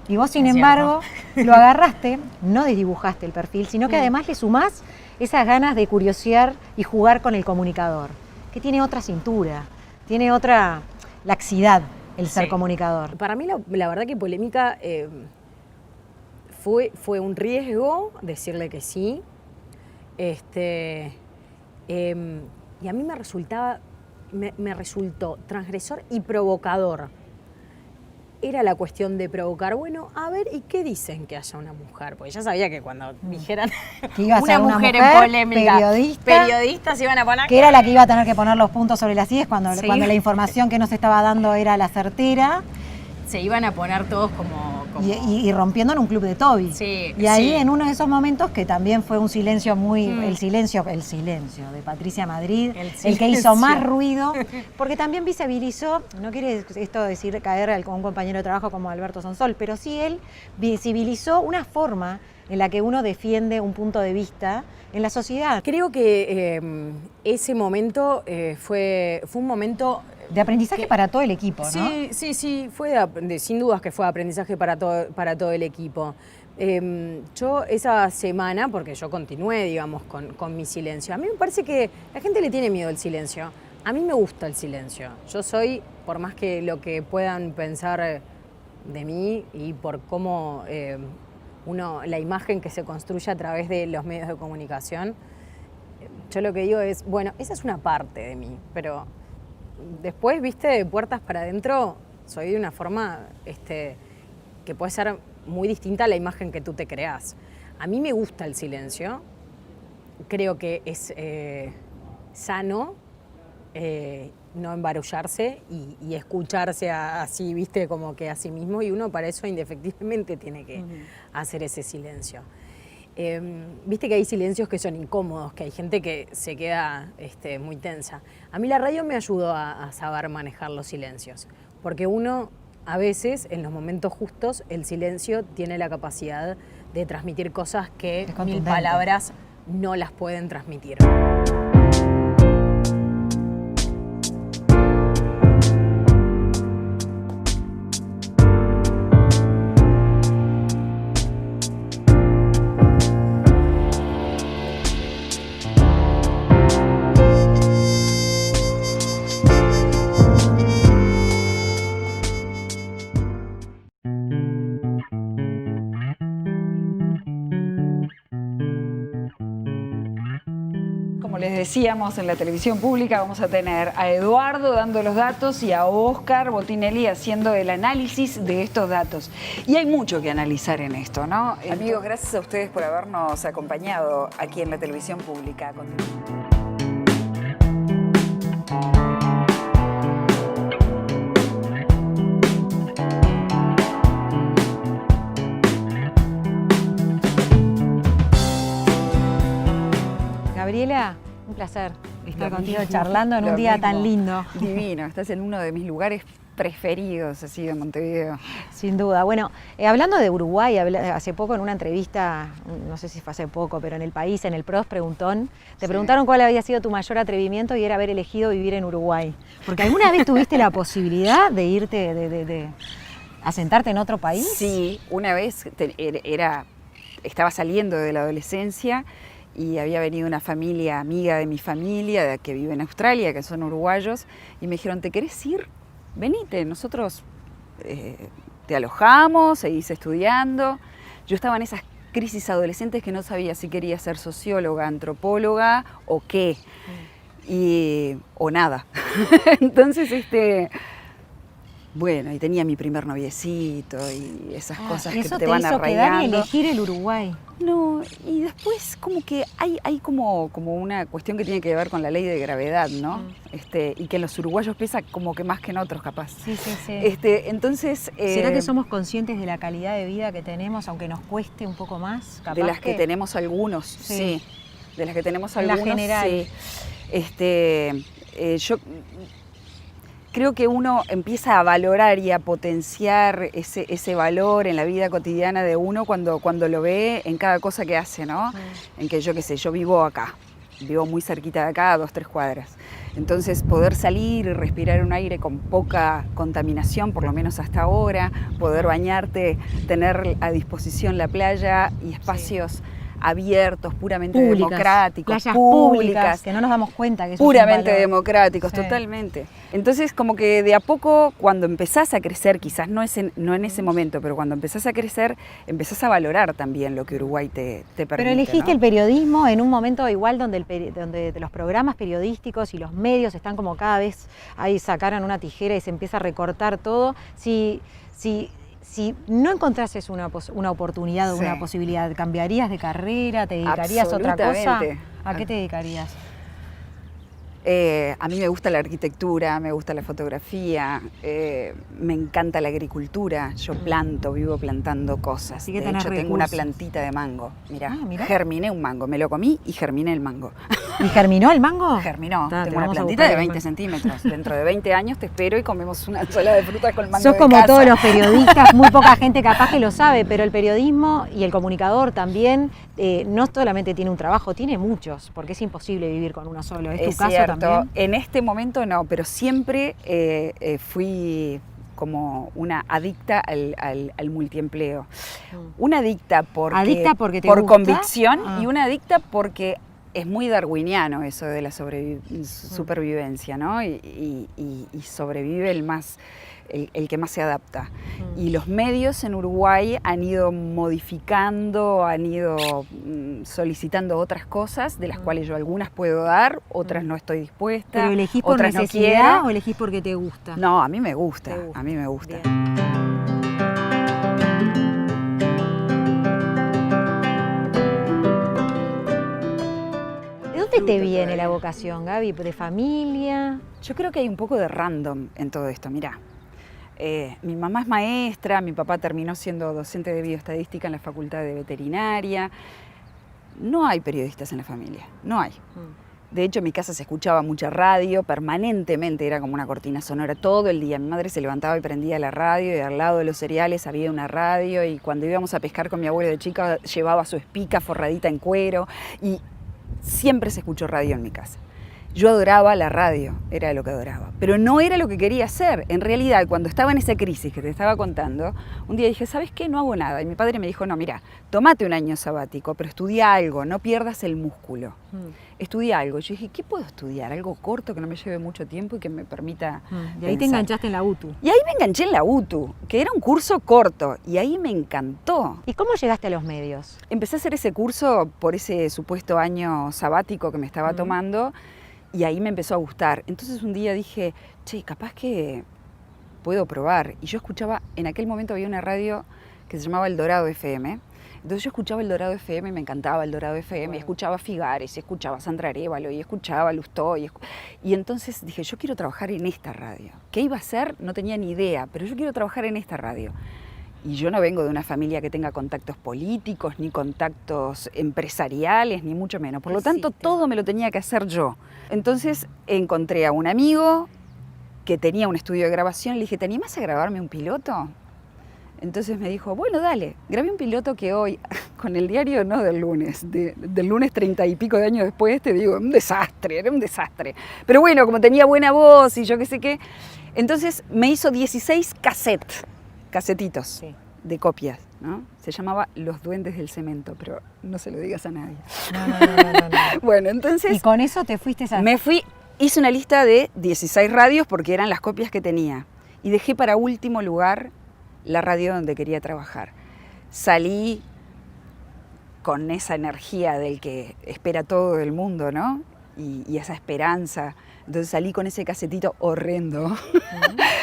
Y vos, sin embargo, lo agarraste, no desdibujaste el perfil, sino que además le sumás esas ganas de curiosear y jugar con el comunicador, que tiene otra cintura, tiene otra laxidad. El ser comunicador. Para mí la verdad que Polémica fue un riesgo decirle que sí. Y a mí me resultó transgresor y provocador. Era la cuestión de provocar, bueno, a ver, ¿y qué dicen que haya una mujer? Porque ya sabía que cuando dijeran que iba a ser una mujer en Polémica, periodistas iban a poner... Que era la que iba a tener que poner los puntos sobre las IES cuando la información que nos estaba dando era la certera. Se iban a poner todos como... Y rompiendo en un club de Toby. Sí, y ahí en uno de esos momentos que también fue un silencio muy... El silencio de Patricia Madrid, el que hizo más ruido, porque también visibilizó, no quiere esto decir caer con un compañero de trabajo como Alberto Sonsol, pero sí él visibilizó una forma en la que uno defiende un punto de vista en la sociedad. Creo que ese momento fue un momento... De aprendizaje para todo el equipo, ¿no? Sí, sin dudas que fue aprendizaje para todo el equipo. Yo esa semana, porque yo continué, digamos, con mi silencio, a mí me parece que la gente le tiene miedo al silencio. A mí me gusta el silencio. Yo soy, por más que lo que puedan pensar de mí y por cómo la imagen que se construye a través de los medios de comunicación, yo lo que digo es, bueno, esa es una parte de mí, pero después, viste, de puertas para adentro, soy de una forma que puede ser muy distinta a la imagen que tú te creas. A mí me gusta el silencio, creo que es sano no embarullarse y escucharse así, viste, como que a sí mismo, y uno para eso indefectiblemente tiene que hacer ese silencio. Viste que hay silencios que son incómodos, que hay gente que se queda muy tensa. A mí la radio me ayudó a saber manejar los silencios, porque uno a veces, en los momentos justos, el silencio tiene la capacidad de transmitir cosas que 1000 palabras no las pueden transmitir. Les decíamos, en la televisión pública vamos a tener a Eduardo dando los datos y a Óscar Botinelli haciendo el análisis de estos datos. Y hay mucho que analizar en esto, ¿no? Amigos, gracias a ustedes por habernos acompañado aquí en la televisión pública. Gabriela, un placer estar contigo charlando en un día tan lindo. Divino, estás en uno de mis lugares preferidos, así, de Montevideo. Sin duda. Bueno, hablando de Uruguay, hace poco en una entrevista, no sé si fue hace poco, pero en El País, en el PROS Preguntón, te preguntaron cuál había sido tu mayor atrevimiento y era haber elegido vivir en Uruguay. Porque ¿alguna vez tuviste la posibilidad de irte, de asentarte en otro país? Sí, una vez estaba saliendo de la adolescencia y había venido una familia amiga de mi familia que vive en Australia, que son uruguayos, y me dijeron, ¿te querés ir? Venite, nosotros te alojamos, seguís estudiando. Yo estaba en esas crisis adolescentes que no sabía si quería ser socióloga, antropóloga o qué, o nada. Entonces, bueno, y tenía mi primer noviecito y esas cosas que te van arraigando. ¿Eso te hizo quedar y elegir el Uruguay? No, y después como que hay como una cuestión que tiene que ver con la ley de gravedad, ¿no? Y que en los uruguayos pesa como que más que en otros, capaz. Sí. Entonces... ¿Será que somos conscientes de la calidad de vida que tenemos, aunque nos cueste un poco más? De las que tenemos algunos, sí. De las que tenemos algunos, en la general. Sí. Yo creo que uno empieza a valorar y a potenciar ese valor en la vida cotidiana de uno cuando lo ve en cada cosa que hace, ¿no? En que yo qué sé, yo vivo acá, vivo muy cerquita de acá, a 2-3 cuadras. Entonces poder salir y respirar un aire con poca contaminación, por lo menos hasta ahora, poder bañarte, tener a disposición la playa y espacios abiertos, puramente democráticos, playas públicas, que no nos damos cuenta que eso puramente es un valor. Democráticos, totalmente. Entonces, como que de a poco, cuando empezás a crecer, quizás no en ese momento, pero cuando empezás a crecer, empezás a valorar también lo que Uruguay te permite. Pero elegiste, ¿no?, el periodismo en un momento igual donde los programas periodísticos y los medios están como cada vez ahí sacaron una tijera y se empieza a recortar todo. Si no encontrases una oportunidad o una posibilidad, ¿cambiarías de carrera? ¿Te dedicarías a otra cosa? ¿A qué te dedicarías? A mí me gusta la arquitectura, me gusta la fotografía, me encanta la agricultura. Yo vivo plantando cosas. Así que de hecho, tengo una plantita de mango. Mirá, germiné un mango, me lo comí y germiné el mango. ¿Y germinó el mango? Germinó. Tengo una plantita de 20 centímetros. Dentro de 20 años te espero y comemos una ensalada de frutas con mango. Sos de como casa. Todos los periodistas, muy poca gente capaz que lo sabe, pero el periodismo y el comunicador también no solamente tiene un trabajo, tiene muchos, porque es imposible vivir con uno solo. ¿Es tu caso cierto. también? En este momento no, pero siempre fui como una adicta al multiempleo. Una adicta porque ¿Adicta porque te por gusta? convicción y una adicta porque es muy darwiniano eso de la supervivencia, ¿no? Y sobrevive el que más se adapta. Y los medios en Uruguay han ido modificando, han ido solicitando otras cosas, de las cuales yo algunas puedo dar, otras no estoy dispuesta. ¿Pero elegís por otras necesidad no o elegís porque te gusta? No, a mí me gusta, Te gusta. a mí me gusta. Bien. ¿De dónde te viene la vocación, Gaby? ¿De familia? Yo creo que hay un poco de random en todo esto, mirá. Mi mamá es maestra, mi papá terminó siendo docente de bioestadística en la Facultad de Veterinaria. No hay periodistas en la familia, no hay. De hecho, en mi casa se escuchaba mucha radio, permanentemente, era como una cortina sonora todo el día. Mi madre se levantaba y prendía la radio, y al lado de los cereales había una radio, y cuando íbamos a pescar con mi abuelo de chica llevaba su espica forradita en cuero, y siempre se escuchó radio en mi casa. Yo adoraba la radio, era lo que adoraba, pero no era lo que quería hacer. En realidad, cuando estaba en esa crisis que te estaba contando, un día dije, ¿sabes qué? No hago nada. Y mi padre me dijo, no, mira, tómate un año sabático, pero estudia algo, no pierdas el músculo. Estudia algo. Yo dije, ¿qué puedo estudiar? Algo corto que no me lleve mucho tiempo y que me permita Y ahí te pensar. enganchaste en la UTU. Y ahí me enganché en la UTU, que era un curso corto, y ahí me encantó. ¿Y cómo llegaste a los medios? Empecé a hacer ese curso por ese supuesto año sabático que me estaba tomando, y ahí me empezó a gustar. Entonces un día dije, che, capaz que puedo probar. Y yo escuchaba, en aquel momento había una radio que se llamaba El Dorado FM. Entonces yo escuchaba El Dorado FM y me encantaba El Dorado FM. Y escuchaba Figares, y escuchaba Sandra Arévalo, y escuchaba Lustó. Y entonces dije, yo quiero trabajar en esta radio. ¿Qué iba a hacer? No tenía ni idea, pero yo quiero trabajar en esta radio. Y yo no vengo de una familia que tenga contactos políticos, ni contactos empresariales, ni mucho menos. Por lo tanto, todo me lo tenía que hacer yo. Entonces encontré a un amigo que tenía un estudio de grabación. Le dije, ¿te animás a grabarme un piloto? Entonces me dijo, bueno, dale. Grabé un piloto que hoy, con el diario no del lunes, del lunes 30 y pico de años después, te digo, un desastre, era un desastre. Pero bueno, como tenía buena voz y yo qué sé qué, entonces me hizo 16 casetitos de copias, ¿no? Se llamaba Los Duendes del Cemento, pero no se lo digas a nadie. No. Bueno, entonces... ¿Y con eso te fuiste a...? Me fui, hice una lista de 16 radios porque eran las copias que tenía. Y dejé para último lugar la radio donde quería trabajar. Salí con esa energía del que espera todo el mundo, ¿no? Y esa esperanza. Entonces salí con ese casetito horrendo,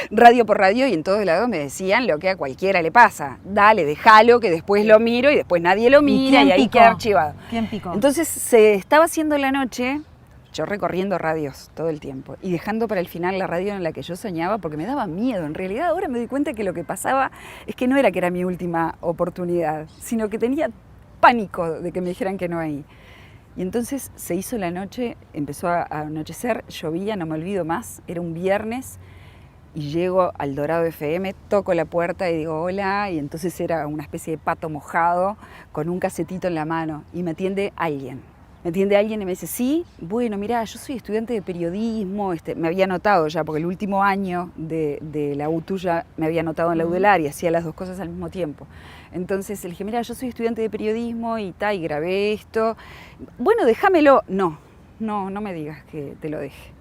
radio por radio, y en todos lados me decían lo que a cualquiera le pasa. Dale, déjalo, que después lo miro, y después nadie lo mira, y ahí queda archivado. ¿Quién picó? Entonces se estaba haciendo la noche, yo recorriendo radios todo el tiempo, y dejando para el final la radio en la que yo soñaba, porque me daba miedo. En realidad ahora me doy cuenta que lo que pasaba es que no era que era mi última oportunidad, sino que tenía pánico de que me dijeran que no ahí. Y entonces se hizo la noche, empezó a anochecer, llovía, no me olvido más, era un viernes, y llego al Dorado FM, toco la puerta y digo hola, y entonces era una especie de pato mojado con un casetito en la mano, y me atiende alguien. Me atiende alguien y me dice, sí, bueno, mirá, yo soy estudiante de periodismo, me había anotado ya, porque el último año de la UTU ya me había anotado en la UDELAR y hacía las dos cosas al mismo tiempo. Entonces le dije, mirá, yo soy estudiante de periodismo y grabé esto. Bueno, déjamelo. No me digas que te lo deje.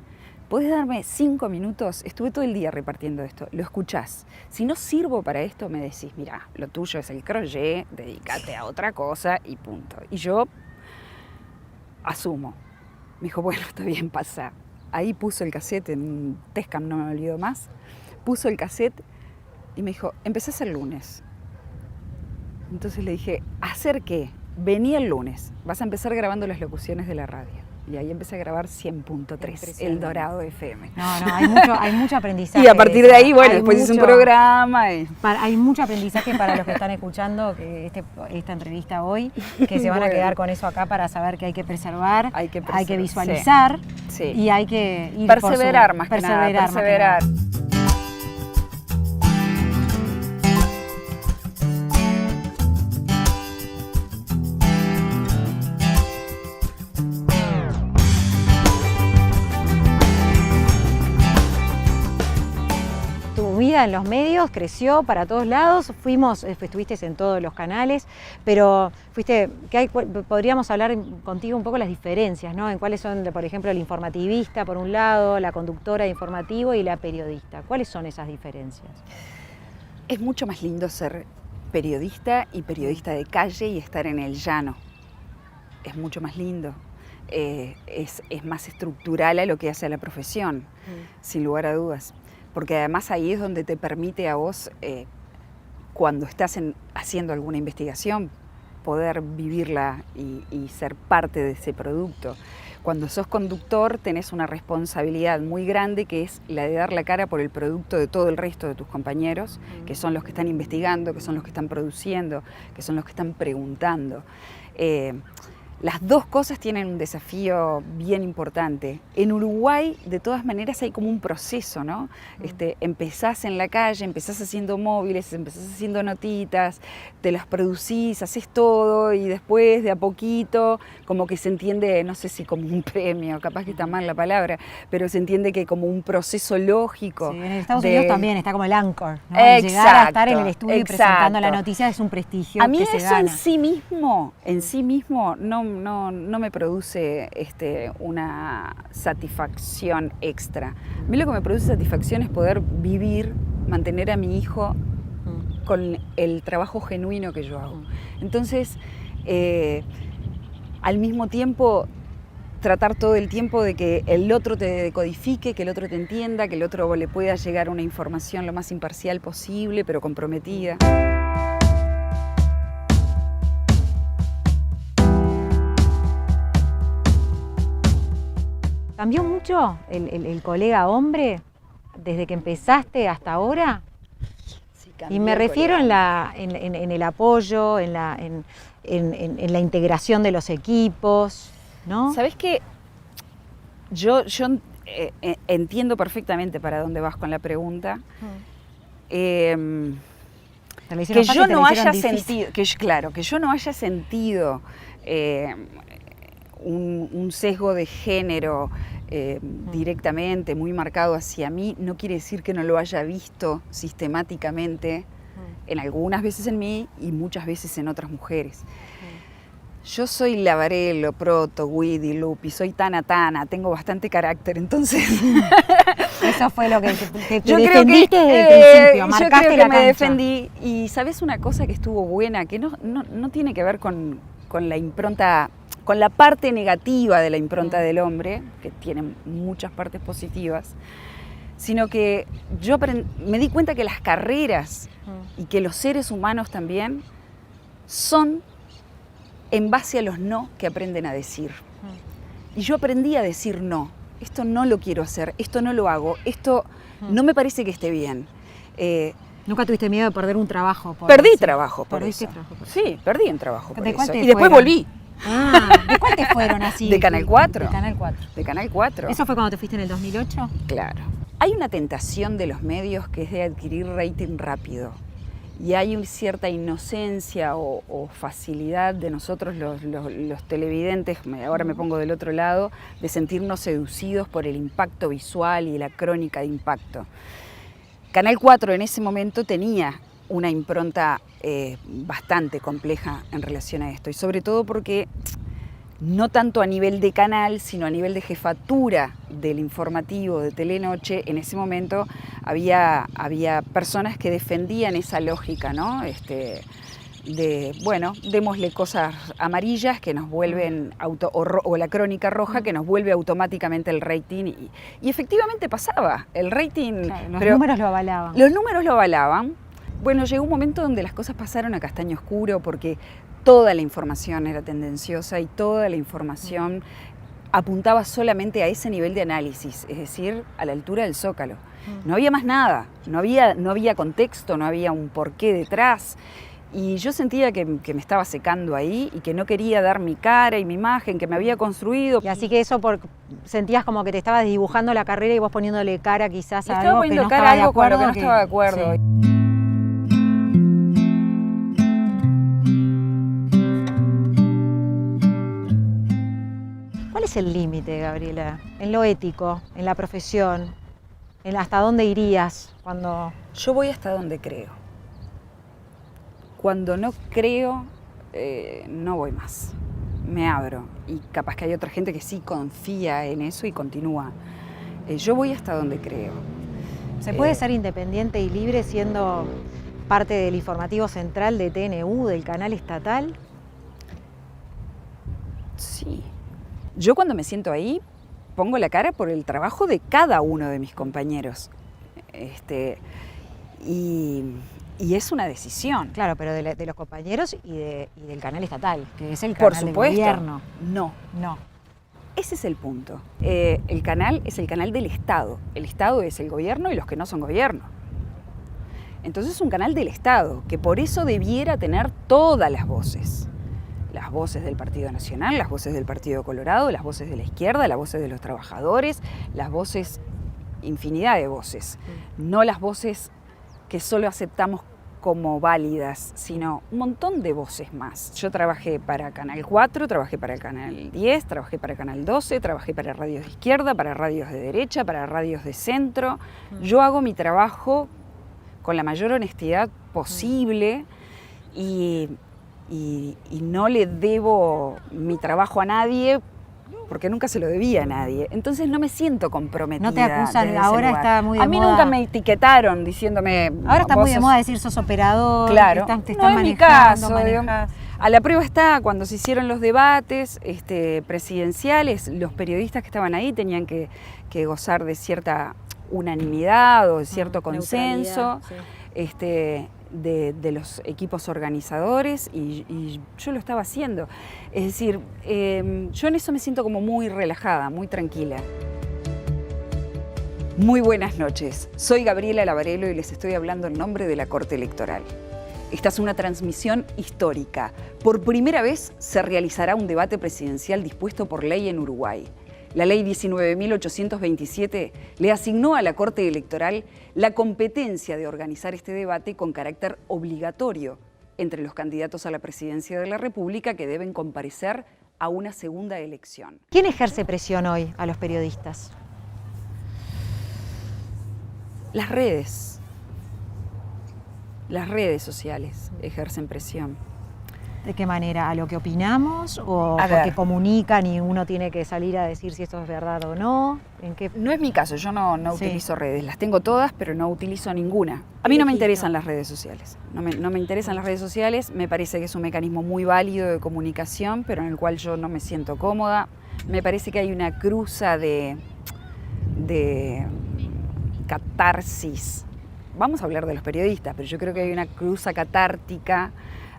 ¿Podés darme 5 minutos? Estuve todo el día repartiendo esto. Lo escuchás. Si no sirvo para esto, me decís, mirá, lo tuyo es el crochet, dedícate a otra cosa y punto. Y yo asumo. Me dijo, bueno, está bien, pasa. Ahí puso el cassette en un Tescam, no me olvido más. Puso el cassette y me dijo, empezás el lunes. Entonces le dije, ¿hacer qué? Vení el lunes, vas a empezar grabando las locuciones de la radio. Y ahí empecé a grabar 100.3, El Dorado FM. No, hay mucho aprendizaje. Y a partir de ahí, bueno, después hice un programa. Hay mucho aprendizaje para los que están escuchando esta entrevista hoy, que se van a quedar con eso acá para saber que hay que preservar, hay que visualizar, sí. Y hay que ir perseverar más que nada, perseverar. vida vida en los medios, creció para todos lados, estuviste en todos los canales, pero podríamos hablar contigo un poco las diferencias, ¿no? En cuáles son, por ejemplo, el informativista por un lado, la conductora de informativo y la periodista. ¿Cuáles son esas diferencias? Es mucho más lindo ser periodista y periodista de calle y estar en el llano. Es mucho más lindo. Es más estructural a lo que hace a la profesión, sin lugar a dudas. Porque además ahí es donde te permite a vos, cuando estás haciendo alguna investigación, poder vivirla y ser parte de ese producto. Cuando sos conductor tenés una responsabilidad muy grande, que es la de dar la cara por el producto de todo el resto de tus compañeros, que son los que están investigando, que son los que están produciendo, que son los que están preguntando. Las dos cosas tienen un desafío bien importante. En Uruguay, de todas maneras, hay como un proceso, ¿no? Empezás en la calle, empezás haciendo móviles, empezás haciendo notitas, te las producís, haces todo y después, de a poquito, como que se entiende, no sé si como un premio, capaz que está mal la palabra, pero se entiende que como un proceso lógico. Sí, en Estados Unidos también está como el anchor, ¿no? Exacto, llegar a estar en el estudio y presentando la noticia es un prestigio a mí que se eso gana. en sí mismo no me produce una satisfacción extra. A mí lo que me produce satisfacción es poder vivir, mantener a mi hijo con el trabajo genuino que yo hago. Entonces, al mismo tiempo, tratar todo el tiempo de que el otro te decodifique, que el otro te entienda, que el otro le pueda llegar una información lo más imparcial posible, pero comprometida. ¿Cambió mucho el colega hombre desde que empezaste hasta ahora? Sí, y me refiero en el apoyo, en la integración de los equipos, ¿no? ¿Sabés qué? Yo entiendo perfectamente para dónde vas con la pregunta. Que yo no haya sentido, que yo no haya sentido un sesgo de género directamente, muy marcado hacia mí, no quiere decir que no lo haya visto sistemáticamente en algunas veces en mí y muchas veces en otras mujeres. Yo soy Lavarello, Proto, Guidi, Lupi, soy Tana, tengo bastante carácter, entonces... Eso fue lo que te yo defendiste creo que, desde el principio, marcaste yo creo que la me cancha. defendí. Y ¿sabes una cosa que estuvo buena? Que no tiene que ver con la impronta, con la parte negativa de la impronta del hombre, que tiene muchas partes positivas, sino que yo me di cuenta que las carreras y que los seres humanos también son en base a los no que aprenden a decir. Y yo aprendí a decir no. Esto no lo quiero hacer, esto no lo hago, esto no me parece que esté bien. ¿Nunca tuviste miedo de perder un trabajo? Perdí trabajo por ¿Perdiste eso. trabajo por eso? Sí, perdí un trabajo por ¿De cuál eso. te Y después fueron? volví. ¿De cuál te fueron así? De Canal 4. De Canal 4. De Canal 4. ¿Eso fue cuando te fuiste en el 2008? Claro. Hay una tentación de los medios que es de adquirir rating rápido. Y hay una cierta inocencia o facilidad de nosotros los televidentes, ahora me pongo del otro lado, de sentirnos seducidos por el impacto visual y la crónica de impacto. Canal 4 en ese momento tenía una impronta bastante compleja en relación a esto, y sobre todo porque no tanto a nivel de canal, sino a nivel de jefatura del informativo de Telenoche, en ese momento había personas que defendían esa lógica, ¿no? Bueno, démosle cosas amarillas que nos vuelven, o la crónica roja que nos vuelve automáticamente el rating, y efectivamente pasaba, el rating... Claro, los números lo avalaban. Los números lo avalaban. Bueno, llegó un momento donde las cosas pasaron a castaño oscuro porque toda la información era tendenciosa y toda la información apuntaba solamente a ese nivel de análisis, es decir, a la altura del zócalo. No había más nada, no había contexto, no había un porqué detrás. Y yo sentía que me estaba secando ahí y que no quería dar mi cara y mi imagen que me había construido. Y así que eso sentías como que te estabas dibujando la carrera y vos poniéndole cara quizás a estaba algo que poniendo no cara estaba a de algo con lo acuerdo. que no estaba de acuerdo. Sí. ¿Cuál es el límite, Gabriela, en lo ético, en la profesión? ¿Hasta dónde irías cuando...? Yo voy hasta donde creo. Cuando no creo, no voy más. Me abro. Y capaz que hay otra gente que sí confía en eso y continúa. Yo voy hasta donde creo. ¿Se puede ser independiente y libre siendo parte del informativo central de TNU, del canal estatal? Sí. Yo cuando me siento ahí, pongo la cara por el trabajo de cada uno de mis compañeros. Y es una decisión. Claro, pero de los compañeros y del canal estatal, que es el Por canal del supuesto. gobierno. No. Ese es el punto. El canal es el canal del Estado. El Estado es el gobierno y los que no son gobierno. Entonces es un canal del Estado, que por eso debiera tener todas las voces. Las voces del Partido Nacional, las voces del Partido Colorado, las voces de la izquierda, las voces de los trabajadores, las voces, infinidad de voces. No las voces que solo aceptamos como válidas, sino un montón de voces más. Yo trabajé para Canal 4, trabajé para el Canal 10, trabajé para Canal 12, trabajé para radios de izquierda, para radios de derecha, para radios de centro. Yo hago mi trabajo con la mayor honestidad posible y no le debo mi trabajo a nadie porque nunca se lo debía a nadie. Entonces no me siento comprometida. No te acusan, desde ahora ese lugar. está muy de A mí moda. nunca me etiquetaron diciéndome... Ahora está vos muy de sos... moda decir sos operador, Claro, te no están es mi manejando, caso. Digo, manejás. a la prueba está, cuando se hicieron los debates presidenciales, los periodistas que estaban ahí tenían que gozar de cierta unanimidad o de cierto consenso. Sí. De los equipos organizadores y yo lo estaba haciendo. Es decir, yo en eso me siento como muy relajada, muy tranquila. Muy buenas noches, soy Gabriela Lavarello y les estoy hablando en nombre de la Corte Electoral. Esta es una transmisión histórica. Por primera vez se realizará un debate presidencial dispuesto por ley en Uruguay. La ley 19.827 le asignó a la Corte Electoral la competencia de organizar este debate con carácter obligatorio entre los candidatos a la presidencia de la República que deben comparecer a una segunda elección. ¿Quién ejerce presión hoy a los periodistas? Las redes sociales ejercen presión. ¿De qué manera? ¿A lo que opinamos o A porque ver. comunican y uno tiene que salir a decir si esto es verdad o no? ¿En qué? No es mi caso, yo no Sí. utilizo redes, las tengo todas, pero no utilizo ninguna. A mí no me interesan las redes sociales, no me interesan las redes sociales, me parece que es un mecanismo muy válido de comunicación, pero en el cual yo no me siento cómoda. Me parece que hay una cruza de catarsis. Vamos a hablar de los periodistas, pero yo creo que hay una cruza catártica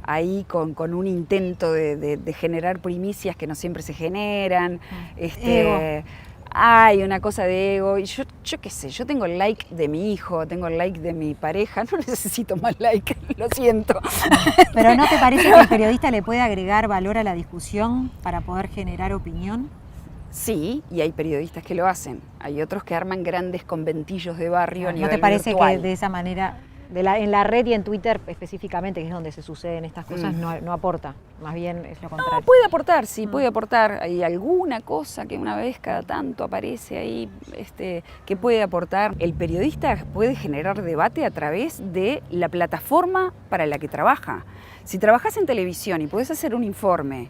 ahí con un intento de generar primicias que no siempre se generan. Ego. Hay una cosa de ego. Y yo qué sé, yo tengo el like de mi hijo, tengo el like de mi pareja, no necesito más like, lo siento. ¿Pero no te parece que el periodista le puede agregar valor a la discusión para poder generar opinión? Sí, y hay periodistas que lo hacen. Hay otros que arman grandes conventillos de barrio a ¿No nivel te parece virtual. que de esa manera, en la red y en Twitter específicamente, que es donde se suceden estas cosas, no aporta? Más bien es lo contrario. No, puede aportar, sí, puede aportar. Hay alguna cosa que una vez cada tanto aparece ahí que puede aportar. El periodista puede generar debate a través de la plataforma para la que trabaja. Si trabajas en televisión y puedes hacer un informe,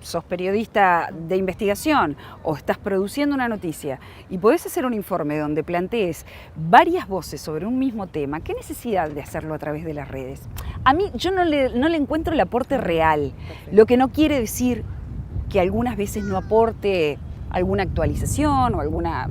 sos periodista de investigación o estás produciendo una noticia y podés hacer un informe donde plantees varias voces sobre un mismo tema, ¿qué necesidad de hacerlo a través de las redes? A mí yo no le encuentro el aporte real, lo que no quiere decir que algunas veces no aporte alguna actualización o alguna...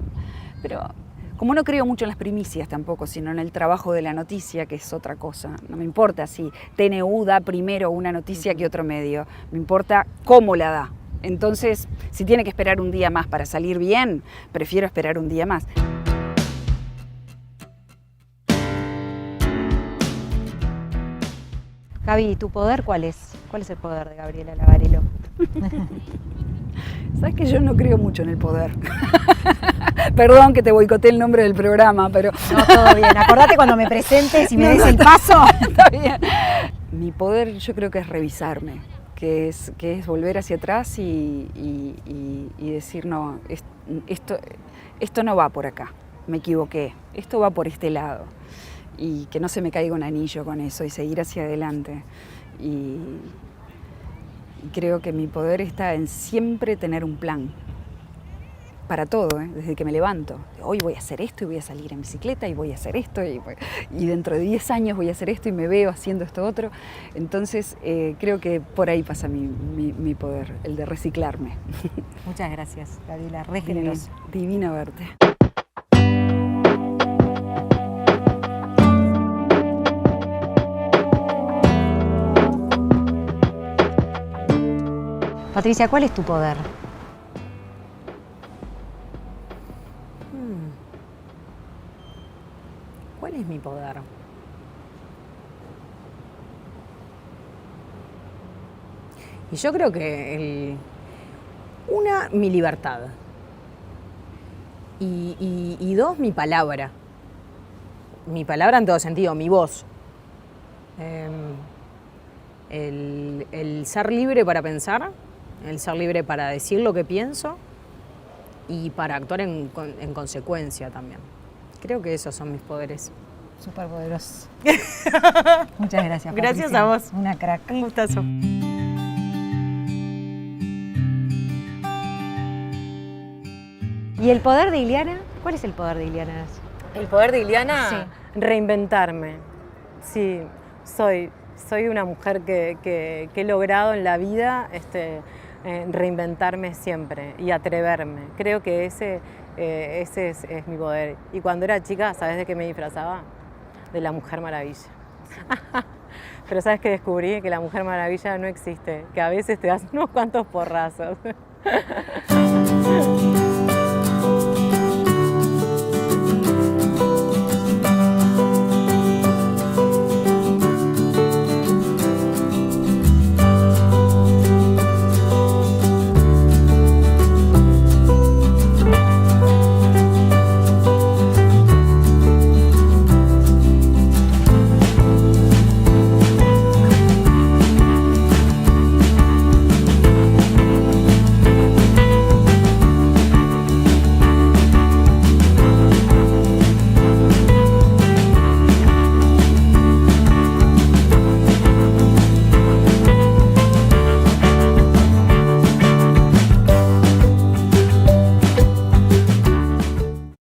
Pero como no creo mucho en las primicias tampoco, sino en el trabajo de la noticia, que es otra cosa. No me importa si TNU da primero una noticia que otro medio, me importa cómo la da. Entonces, si tiene que esperar un día más para salir bien, prefiero esperar un día más. Gaby, ¿tu poder cuál es? ¿Cuál es el poder de Gabriela Lavarello? Sabes que yo no creo mucho en el poder. Perdón que te boicoteé el nombre del programa, pero... No, todo bien. Acordate cuando me presentes y me des el paso. Está bien. Mi poder yo creo que es revisarme, que es volver hacia atrás y decir, no, esto no va por acá. me equivoqué, esto va por este lado. Y que no se me caiga un anillo con eso y seguir hacia adelante. Y creo que mi poder está en siempre tener un plan. Para todo, desde que me levanto. Hoy voy a hacer esto y voy a salir en bicicleta y voy a hacer esto y dentro de 10 años voy a hahacer esto y me veo haciendo esto otro. Entonces creo que por ahí pasa mi poder, el de reciclarme. Muchas gracias, Gabriela, re generosa. Divino verte. Patricia, ¿cuál es tu poder? ¿Cuál es mi poder? Y yo creo que mi libertad. Y dos, mi palabra. Mi palabra en todo sentido, mi voz. El ser libre para pensar, el ser libre para decir lo que pienso y para actuar en consecuencia también. Creo que esos son mis poderes. Súper poderoso. Muchas gracias, Patricia. Gracias a vos. Una crack. Un gustazo. ¿Y el poder de Ileana? ¿Cuál es el poder de Ileana? El poder de Ileana, Sí. reinventarme. Sí, soy una mujer que he logrado en la vida reinventarme siempre y atreverme. Creo que ese es mi poder. Y cuando era chica, ¿sabes de qué me disfrazaba? De la Mujer Maravilla. Pero ¿sabes qué descubrí? Que la Mujer Maravilla no existe, que a veces te das unos cuantos porrazos.